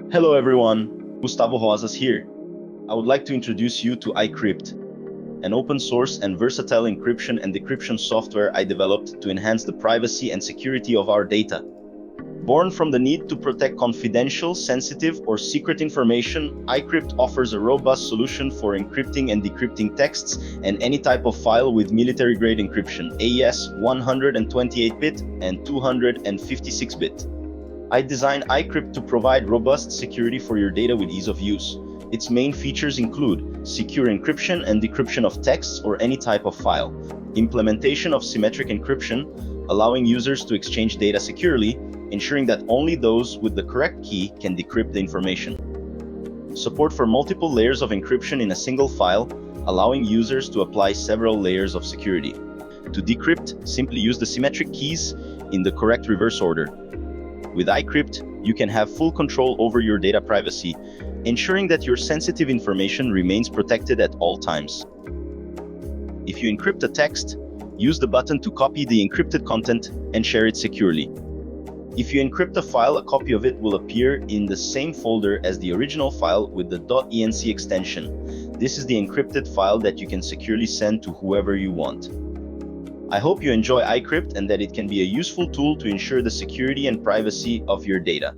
Hello everyone, 𝗹𝗶𝗲𝗀 here. I would like to introduce you to iCrypt, an open source and versatile encryption and decryption software I developed to enhance the privacy and security of our data. Born from the need to protect confidential, sensitive, or secret information, iCrypt offers a robust solution for encrypting and decrypting texts and any type of file with military-grade encryption, AES 128-bit and 256-bit. I designed iCrypt to provide robust security for your data with ease of use. Its main features include secure encryption and decryption of texts or any type of file, implementation of symmetric encryption, allowing users to exchange data securely, ensuring that only those with the correct key can decrypt the information. Support for multiple layers of encryption in a single file, allowing users to apply several layers of security. To decrypt, simply use the symmetric keys in the correct reverse order. With iCrypt, you can have full control over your data privacy, ensuring that your sensitive information remains protected at all times. If you encrypt a text, use the button to copy the encrypted content and share it securely. If you encrypt a file, a copy of it will appear in the same folder as the original file with the .enc extension. This is the encrypted file that you can securely send to whoever you want. I hope you enjoy iCrypt and that it can be a useful tool to ensure the security and privacy of your data.